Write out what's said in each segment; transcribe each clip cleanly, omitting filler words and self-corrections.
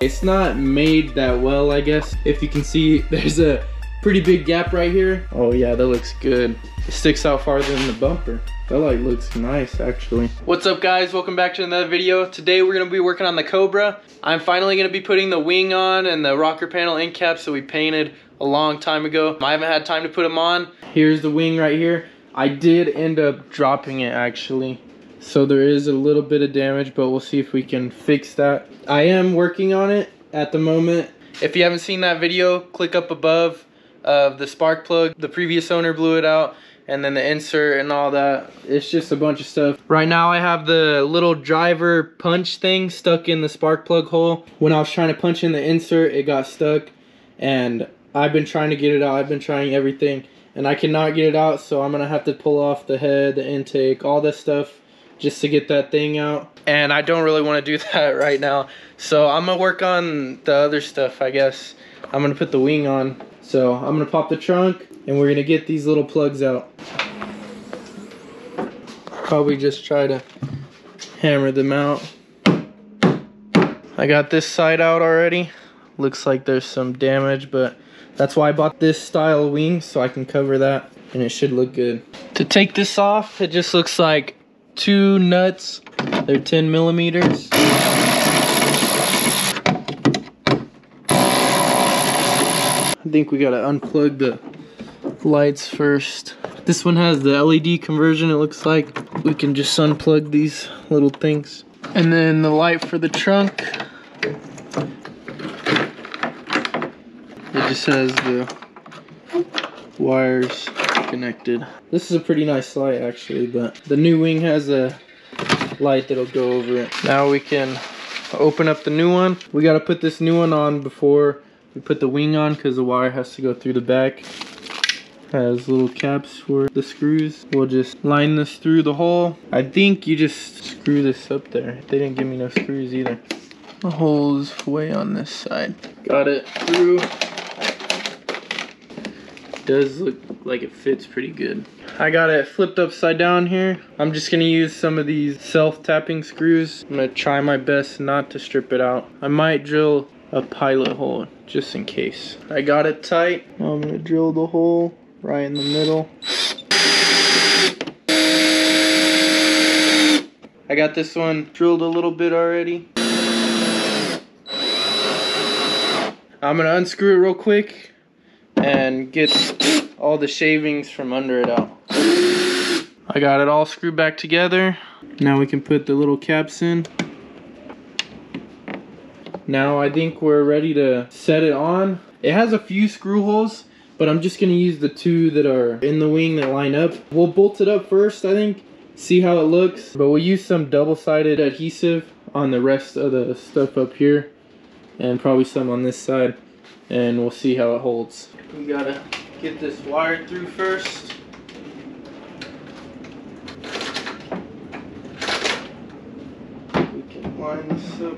It's not made that well, I guess. If you can see, there's a pretty big gap right here. Oh yeah, that looks good. It sticks out farther than the bumper. That like looks nice actually. What's up guys, welcome back to another video. Today we're gonna be working on the Cobra. I'm finally gonna be putting the wing on and the rocker panel end caps that we painted a long time ago. I haven't had time to put them on. Here's the wing right here. I did end up dropping it actually. So there is a little bit of damage, but we'll see if we can fix that. I am working on it at the moment. If you haven't seen that video, click up above of the spark plug. The previous owner blew it out, and then the insert and all that. It's just a bunch of stuff. Right now I have the little driver punch thing stuck in the spark plug hole. When I was trying to punch in the insert, it got stuck, and I've been trying to get it out. I've been trying everything, and I cannot get it out, so I'm gonna have to pull off the head, the intake, all this stuff, just to get that thing out. And I don't really want to do that right now, so I'm gonna work on the other stuff, I guess. I'm gonna put the wing on. So I'm gonna pop the trunk and we're gonna get these little plugs out. Probably just try to hammer them out. I got this side out already. Looks like there's some damage, but that's why I bought this style wing, so I can cover that and it should look good. To take this off, it just looks like two nuts. They're 10 millimeters. I think we gotta unplug the lights first. This one has the LED conversion, it looks like. We can just unplug these little things. And then the light for the trunk. It just has the wires connected. This is a pretty nice light actually, but the new wing has a light that'll go over it. Now we can open up the new one. We gotta put this new one on before we put the wing on because the wire has to go through the back. Has little caps for the screws. We'll just line this through the hole. I think you just screw this up there. They didn't give me no screws either. The hole's way on this side. Got it through. Does look like it fits pretty good. I got it flipped upside down here. I'm just gonna use some of these self-tapping screws. I'm gonna try my best not to strip it out. I might drill a pilot hole just in case. I got it tight. I'm gonna drill the hole right in the middle. I got this one drilled a little bit already. I'm gonna unscrew it real quick and get all the shavings from under it out. I got it all screwed back together. Now we can put the little caps in. Now I think we're ready to set it on. It has a few screw holes, but I'm just gonna use the two that are in the wing that line up. We'll bolt it up first, I think, see how it looks, but we'll use some double-sided adhesive on the rest of the stuff up here, and probably some on this side, and we'll see how it holds. We gotta get this wired through first. We can line this up.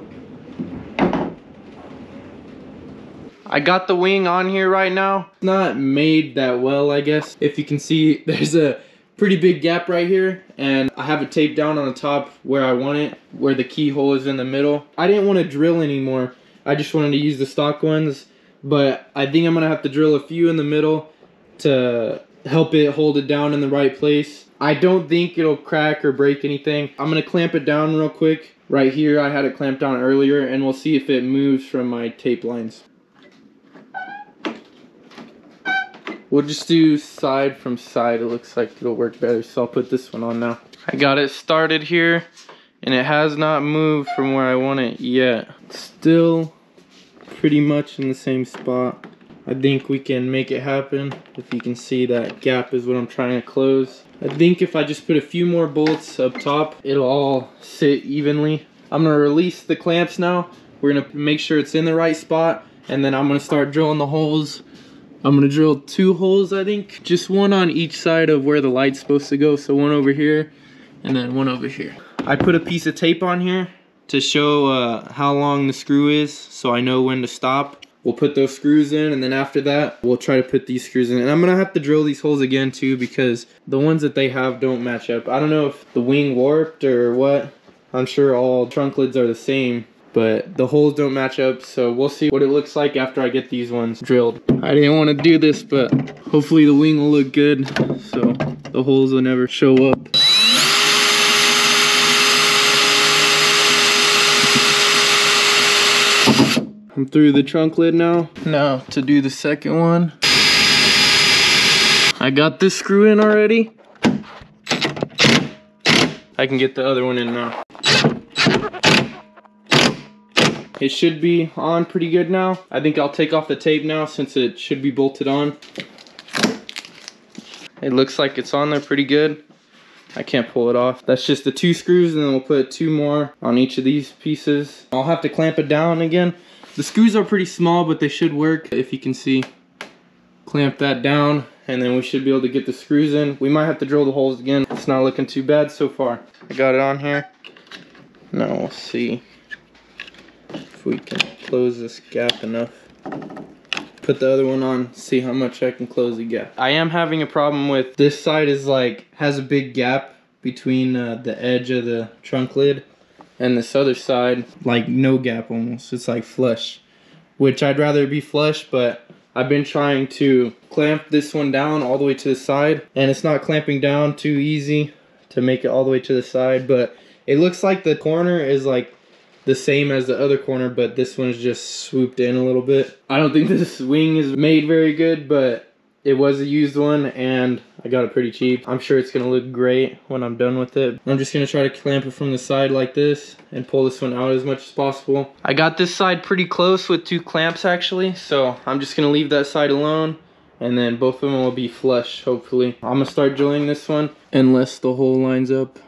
I got the wing on here right now. It's not made that well, I guess. If you can see, there's a pretty big gap right here, and I have it taped down on the top where I want it, where the keyhole is in the middle. I didn't want to drill anymore. I just wanted to use the stock ones, but I think I'm gonna have to drill a few in the middle to help it hold it down in the right place. I don't think it'll crack or break anything. I'm gonna clamp it down real quick. Right here, I had it clamped down earlier, and we'll see if it moves from my tape lines. We'll just do side from side. It looks like it'll work better, so I'll put this one on now. I got it started here, and it has not moved from where I want it yet. It's still pretty much in the same spot. I think we can make it happen. If you can see, that gap is what I'm trying to close. I think if I just put a few more bolts up top, it'll all sit evenly. I'm gonna release the clamps now. We're gonna make sure it's in the right spot, and then I'm gonna start drilling the holes. I'm gonna drill 2 holes, I think. Just one on each side of where the light's supposed to go. So one over here, and then one over here. I put a piece of tape on here to show how long the screw is, so I know when to stop. We'll put those screws in, and then after that, we'll try to put these screws in. And I'm gonna have to drill these holes again too, because the ones that they have don't match up. I don't know if the wing warped or what. I'm sure all trunk lids are the same, but the holes don't match up, so we'll see what it looks like after I get these ones drilled. I didn't want to do this, but hopefully the wing will look good, so the holes will never show up. I'm through the trunk lid now. Now to do the second one. I got this screw in already. I can get the other one in now. It should be on pretty good now. I think I'll take off the tape now since it should be bolted on. It looks like it's on there pretty good. I can't pull it off. That's just the 2 screws, and then we'll put 2 more on each of these pieces. I'll have to clamp it down again. The screws are pretty small, but they should work. If you can see, clamp that down, and then we should be able to get the screws in. We might have to drill the holes again. It's not looking too bad so far. I got it on here. Now we'll see if we can close this gap enough. Put the other one on, see how much I can close the gap. I am having a problem with this side has a big gap between the edge of the trunk lid and this other side, like no gap almost. It's like flush, which I'd rather be flush, but I've been trying to clamp this one down all the way to the side, and it's not clamping down too easy to make it all the way to the side, but it looks like the corner is like the same as the other corner, but this one's just swooped in a little bit. I don't think this wing is made very good, but it was a used one and I got it pretty cheap. I'm sure it's gonna look great when I'm done with it. I'm just gonna try to clamp it from the side like this and pull this one out as much as possible. I got this side pretty close with 2 clamps actually, so I'm just gonna leave that side alone, and then both of them will be flush hopefully. I'm gonna start drilling this one unless the hole lines up.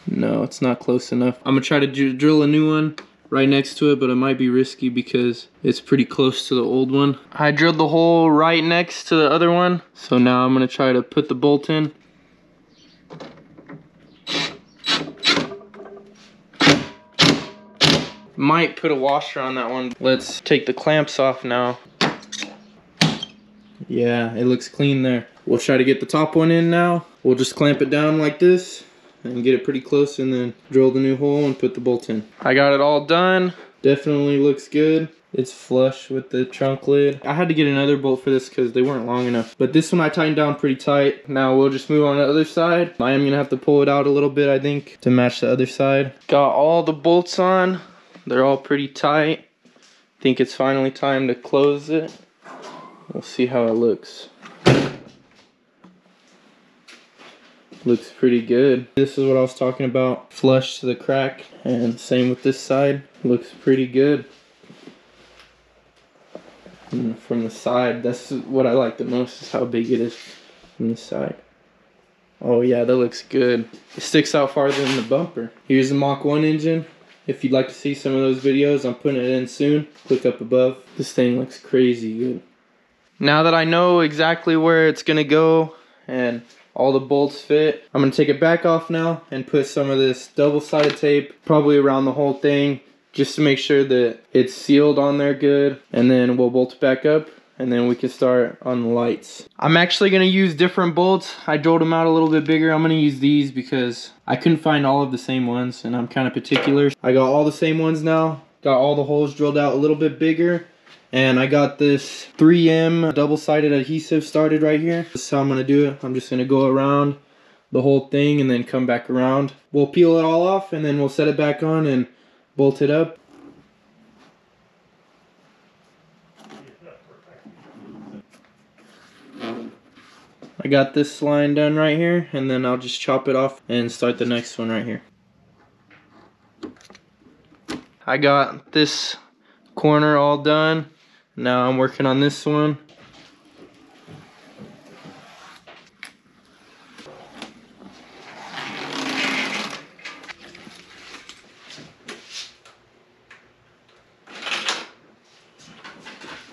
No, it's not close enough. I'm gonna try to drill a new one right next to it, but it might be risky because it's pretty close to the old one. I drilled the hole right next to the other one, so now I'm gonna try to put the bolt in. Might put a washer on that one. Let's take the clamps off now. Yeah, it looks clean there. We'll try to get the top one in now. We'll just clamp it down like this and get it pretty close, and then drill the new hole and put the bolt in. I got it all done. Definitely looks good. It's flush with the trunk lid. I had to get another bolt for this because they weren't long enough, but this one I tightened down pretty tight. Now we'll just move on to the other side. I am gonna have to pull it out a little bit, I think, to match the other side. Got all the bolts on. They're all pretty tight. I think it's finally time to close it. We'll see how it looks. Looks pretty good. This is what I was talking about. Flush to the crack, and same with this side. Looks pretty good. And from the side, that's what I like the most, is how big it is from the side. Oh yeah, that looks good. It sticks out farther than the bumper. Here's the Mach 1 engine. If you'd like to see some of those videos, I'm putting it in soon. Click up above. This thing looks crazy good. Now that I know exactly where it's gonna go and all the bolts fit, I'm gonna take it back off now and put some of this double-sided tape probably around the whole thing, just to make sure that it's sealed on there good, and then we'll bolt it back up, and then we can start on the lights. I'm actually gonna use different bolts. I drilled them out a little bit bigger. I'm gonna use these because I couldn't find all of the same ones, and I'm kind of particular. I got all the same ones now. Got all the holes drilled out a little bit bigger. And I got this 3M double-sided adhesive started right here. This is how I'm gonna do it. I'm just gonna go around the whole thing and then come back around. We'll peel it all off and then we'll set it back on and bolt it up. I got this line done right here, and then I'll just chop it off and start the next one right here. I got this corner all done. Now I'm working on this one.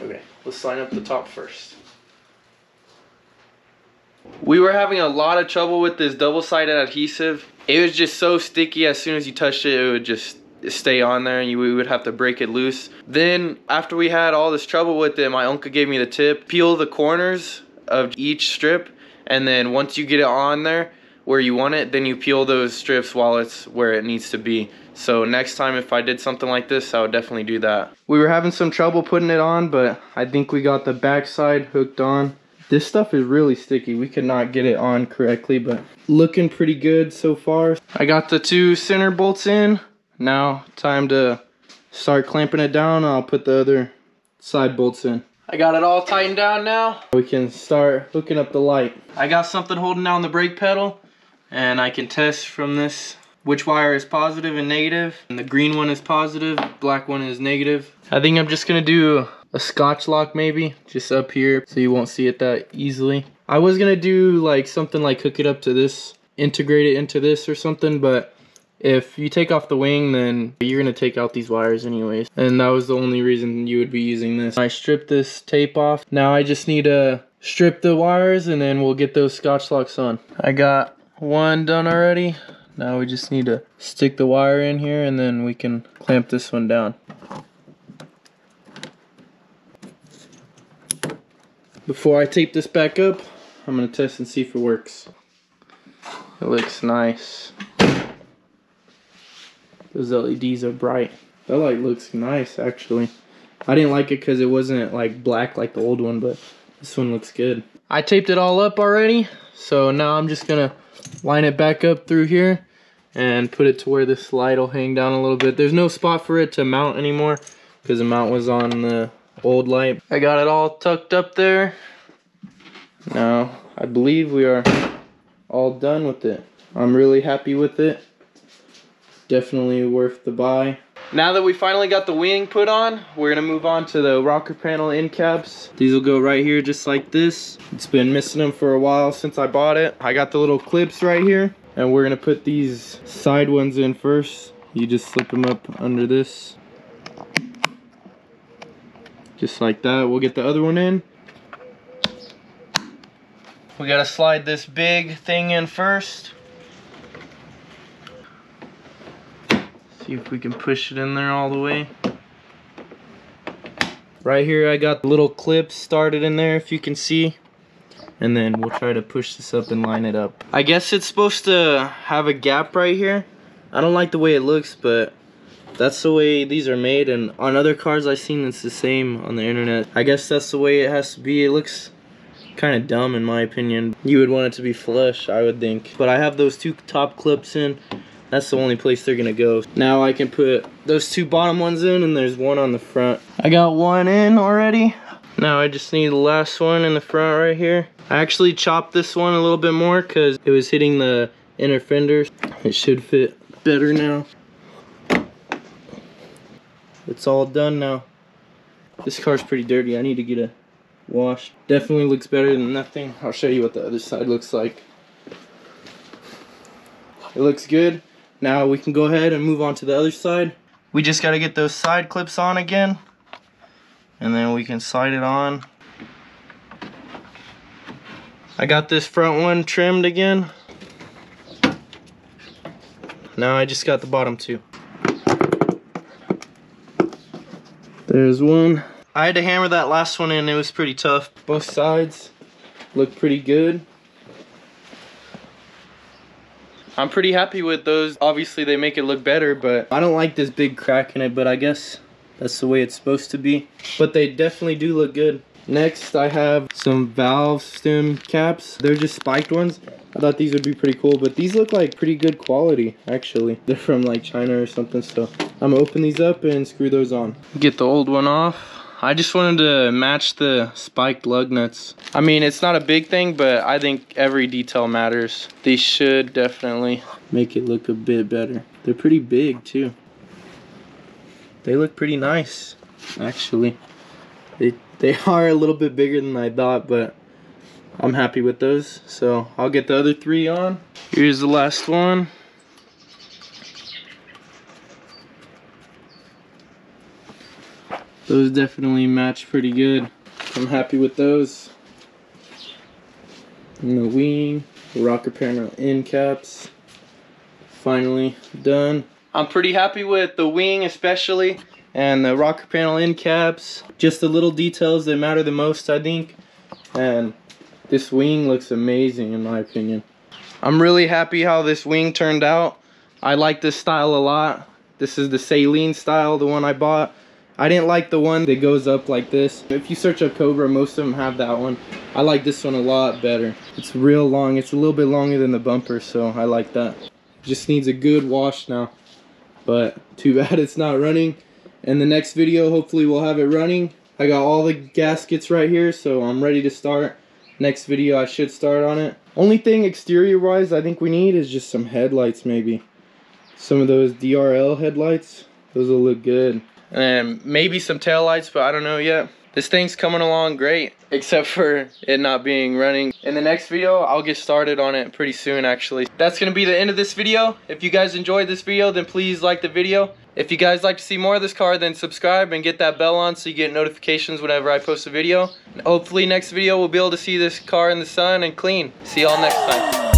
Okay, let's line up the top first. We were having a lot of trouble with this double-sided adhesive. It was just so sticky. As soon as you touched it, it would just stay on there, and we would have to break it loose. Then after we had all this trouble with it, my uncle gave me the tip: peel the corners of each strip, and then once you get it on there, where you want it, then you peel those strips while it's where it needs to be. So next time if I did something like this, I would definitely do that. We were having some trouble putting it on, but I think we got the backside hooked on. This stuff is really sticky. We could not get it on correctly, but looking pretty good so far. I got the 2 center bolts in. Now time to start clamping it down. I'll put the other side bolts in. I got it all tightened down now. We can start hooking up the light. I got something holding down the brake pedal, and I can test from this which wire is positive and negative. And the green one is positive, black one is negative. I think I'm just gonna do a Scotch lock maybe, just up here so you won't see it that easily. I was gonna do like something like hook it up to this, integrate it into this or something, but if you take off the wing, then you're gonna take out these wires anyways. And that was the only reason you would be using this. I stripped this tape off. Now I just need to strip the wires and then we'll get those Scotch locks on. I got one done already. Now we just need to stick the wire in here and then we can clamp this one down. Before I tape this back up, I'm gonna test and see if it works. It looks nice. Those LEDs are bright. That light looks nice actually. I didn't like it because it wasn't like black like the old one, but this one looks good. I taped it all up already, so now I'm just gonna line it back up through here and put it to where this light will hang down a little bit. There's no spot for it to mount anymore because the mount was on the old light. I got it all tucked up there. Now I believe we are all done with it. I'm really happy with it. Definitely worth the buy. Now that we finally got the wing put on, we're gonna move on to the rocker panel end caps. These will go right here just like this. It's been missing them for a while since I bought it. I got the little clips right here, and we're gonna put these side ones in first. You just slip them up under this. Just like that. We'll get the other one in. We gotta slide this big thing in first. See if we can push it in there all the way. Right here I got the little clips started in there if you can see. And then we'll try to push this up and line it up. I guess it's supposed to have a gap right here. I don't like the way it looks, but that's the way these are made, and on other cars I've seen it's the same on the internet. I guess that's the way it has to be. It looks kind of dumb in my opinion. You would want it to be flush, I would think. But I have those 2 top clips in. That's the only place they're gonna go. Now I can put those 2 bottom ones in, and there's one on the front. I got one in already. Now I just need the last one in the front right here. I actually chopped this one a little bit more because it was hitting the inner fenders. It should fit better now. It's all done now. This car's pretty dirty. I need to get a wash. Definitely looks better than nothing. I'll show you what the other side looks like. It looks good. Now we can go ahead and move on to the other side. We just got to get those side clips on again, and then we can slide it on. I got this front one trimmed again. Now I just got the bottom 2. There's one. I had to hammer that last one in. It was pretty tough. Both sides look pretty good. I'm pretty happy with those. Obviously they make it look better, but I don't like this big crack in it, but I guess that's the way it's supposed to be. But they definitely do look good. Next I have some valve stem caps. They're just spiked ones. I thought these would be pretty cool, but these look like pretty good quality actually. They're from like China or something, so I'm gonna open these up and screw those on. Get the old one off. I just wanted to match the spiked lug nuts. I mean, it's not a big thing, but I think every detail matters. These should definitely make it look a bit better. They're pretty big too. They look pretty nice, actually. They are a little bit bigger than I thought, but I'm happy with those. So I'll get the other 3 on. Here's the last one. Those definitely match pretty good. I'm happy with those. And the wing, the rocker panel end caps, finally done. I'm pretty happy with the wing especially, and the rocker panel end caps. Just the little details that matter the most, I think. And this wing looks amazing in my opinion. I'm really happy how this wing turned out. I like this style a lot. This is the Saleen style, the one I bought. I didn't like the one that goes up like this. If you search up Cobra, most of them have that one. I like this one a lot better. It's real long. It's a little bit longer than the bumper, so I like that. Just needs a good wash now. But too bad it's not running. In the next video, hopefully we'll have it running. I got all the gaskets right here, so I'm ready to start. Next video, I should start on it. Only thing exterior-wise I think we need is just some headlights maybe. Some of those DRL headlights. Those will look good. And maybe some tail lights, but I don't know yet. This thing's coming along great, except for it not being running. In the next video, I'll get started on it pretty soon actually. That's gonna be the end of this video. If you guys enjoyed this video, then please like the video. If you guys like to see more of this car, then subscribe and get that bell on so you get notifications whenever I post a video. And hopefully next video we'll be able to see this car in the sun and clean. See y'all next time.